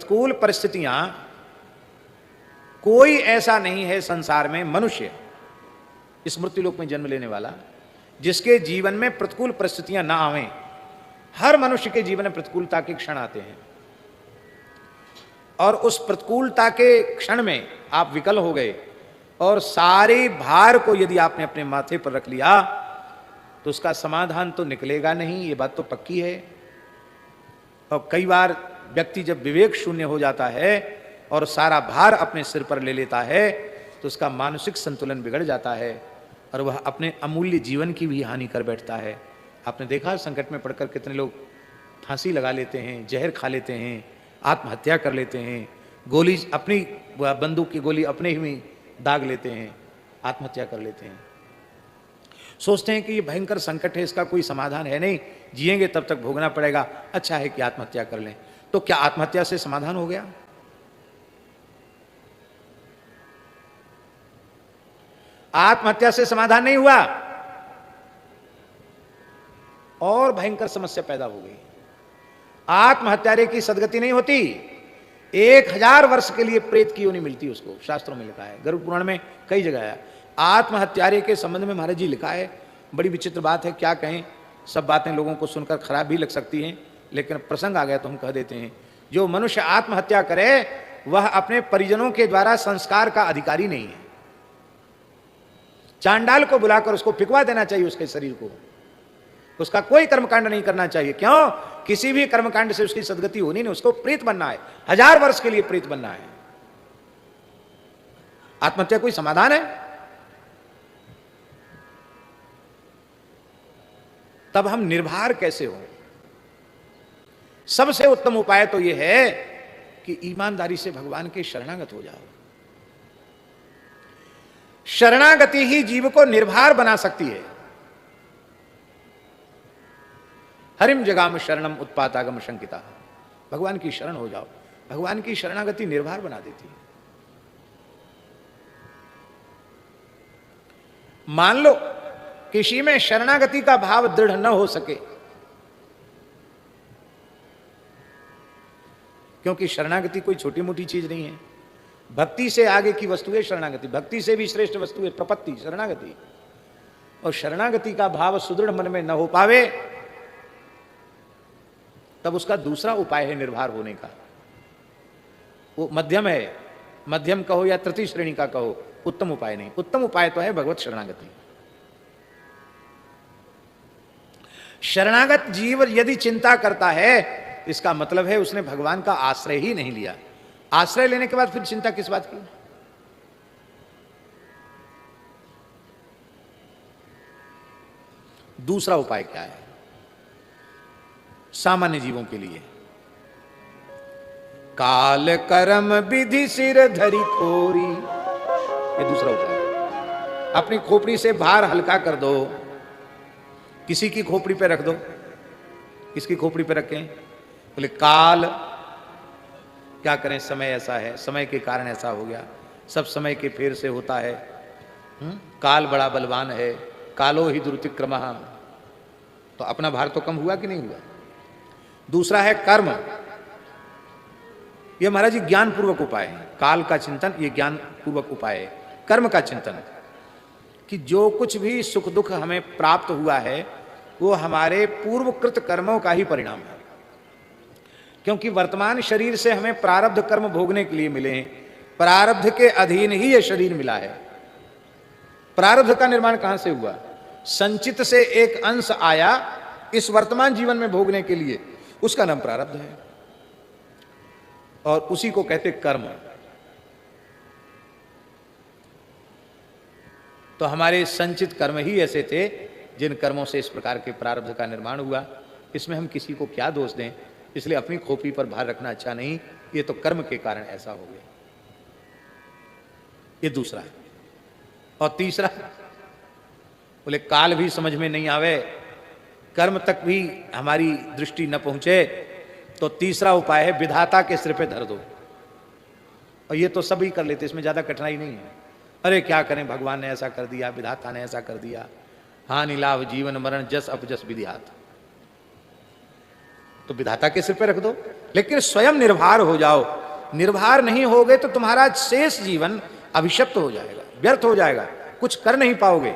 प्रतिकूल परिस्थितियां, कोई ऐसा नहीं है संसार में मनुष्य, इस मृत्युलोक में जन्म लेने वाला, जिसके जीवन में प्रतिकूल परिस्थितियां ना आवें। हर मनुष्य के जीवन में प्रतिकूलता के क्षण आते हैं, और उस प्रतिकूलता के क्षण में आप विकल हो गए और सारे भार को यदि आपने अपने माथे पर रख लिया तो उसका समाधान तो निकलेगा नहीं, ये बात तो पक्की है। और कई बार व्यक्ति जब विवेक शून्य हो जाता है और सारा भार अपने सिर पर ले लेता है तो उसका मानसिक संतुलन बिगड़ जाता है और वह अपने अमूल्य जीवन की भी हानि कर बैठता है। आपने देखा संकट में पड़कर कितने लोग फांसी लगा लेते हैं, जहर खा लेते हैं, आत्महत्या कर लेते हैं, गोली अपनी बंदूक की गोली अपने ही में दाग लेते हैं, आत्महत्या कर लेते हैं। सोचते हैं कि ये भयंकर संकट है, इसका कोई समाधान है नहीं, जिएंगे तब तक भोगना पड़ेगा, अच्छा है कि आत्महत्या कर लें। तो क्या आत्महत्या से समाधान हो गया? आत्महत्या से समाधान नहीं हुआ, और भयंकर समस्या पैदा हो गई। आत्महत्यारे की सदगति नहीं होती, 1000 वर्ष के लिए प्रेत की योनि मिलती उसको, शास्त्रों में लिखा है, गरुड़ पुराण में कई जगह है। आत्महत्यारे के संबंध में महाराज जी लिखा है, बड़ी विचित्र बात है, क्या कहें। सब बातें लोगों को सुनकर खराब भी लग सकती हैं, लेकिन प्रसंग आ गया तो हम कह देते हैं। जो मनुष्य आत्महत्या करे वह अपने परिजनों के द्वारा संस्कार का अधिकारी नहीं है। चांडाल को बुलाकर उसको फिकवा देना चाहिए, उसके शरीर को, उसका कोई कर्मकांड नहीं करना चाहिए। क्यों? किसी भी कर्मकांड से उसकी सदगति होनी नहीं, उसको प्रेत बनना है, 1000 वर्ष के लिए प्रेत बनना है। आत्महत्या कोई समाधान है? तब हम निर्भर कैसे हो? सबसे उत्तम उपाय तो यह है कि ईमानदारी से भगवान के शरणागत हो जाओ। शरणागति ही जीव को निर्भर बना सकती है। हरिम जगाम शरणम उत्पातागम शंकिता, भगवान की शरण हो जाओ। भगवान की शरणागति निर्भर बना देती है। मान लो किसी में शरणागति का भाव दृढ़ न हो सके, क्योंकि शरणागति कोई छोटी मोटी चीज नहीं है। भक्ति से आगे की वस्तु है शरणागति, भक्ति से भी श्रेष्ठ वस्तु है प्रपत्ति, शरणागति। और शरणागति का भाव सुदृढ़ मन में न हो पावे तब उसका दूसरा उपाय है निर्भर होने का। वो मध्यम है, मध्यम कहो या तृतीय श्रेणी का कहो, उत्तम उपाय नहीं। उत्तम उपाय तो है भगवत शरणागति। शरणागत जीव यदि चिंता करता है, इसका मतलब है उसने भगवान का आश्रय ही नहीं लिया। आश्रय लेने के बाद फिर चिंता किस बात की? दूसरा उपाय क्या है सामान्य जीवों के लिए? काल कर्म विधि सिर धरी खोरी, ये दूसरा उपाय। अपनी खोपड़ी से भार हल्का कर दो, किसी की खोपड़ी पे रख दो। किसकी खोपड़ी पे रखें? बोले काल, क्या करें, समय ऐसा है, समय के कारण ऐसा हो गया, सब समय के फेर से होता है। काल बड़ा बलवान है, कालो ही दुर्तिक्रमः। तो अपना भार तो कम हुआ कि नहीं हुआ? दूसरा है कर्म। ये महाराज जी ज्ञान पूर्वक उपाय है। काल का चिंतन ये ज्ञान पूर्वक उपाय है। कर्म का चिंतन कि जो कुछ भी सुख दुख हमें प्राप्त हुआ है वो हमारे पूर्वकृत कर्मों का ही परिणाम है। क्योंकि वर्तमान शरीर से हमें प्रारब्ध कर्म भोगने के लिए मिले हैं, प्रारब्ध के अधीन ही यह शरीर मिला है। प्रारब्ध का निर्माण कहां से हुआ? संचित से एक अंश आया इस वर्तमान जीवन में भोगने के लिए, उसका नाम प्रारब्ध है और उसी को कहते कर्म। तो हमारे संचित कर्म ही ऐसे थे जिन कर्मों से इस प्रकार के प्रारब्ध का निर्माण हुआ। इसमें हम किसी को क्या दोष दें? इसलिए अपनी खोपड़ी पर भार रखना अच्छा नहीं, ये तो कर्म के कारण ऐसा हो गया। ये दूसरा है। और तीसरा, बोले काल भी समझ में नहीं आवे, कर्म तक भी हमारी दृष्टि न पहुंचे, तो तीसरा उपाय है विधाता के सिर पे धर दो। और ये तो सभी कर लेते, इसमें ज्यादा कठिनाई नहीं है। अरे क्या करें, भगवान ने ऐसा कर दिया, विधाता ने ऐसा कर दिया, हानि लाभ जीवन मरण जस अपजस विधियात। तो विधाता के सिर पे रख दो, लेकिन स्वयं निर्भर हो जाओ। निर्भर नहीं होगे तो तुम्हारा शेष जीवन अभिशप्त हो जाएगा, व्यर्थ हो जाएगा, कुछ कर नहीं पाओगे।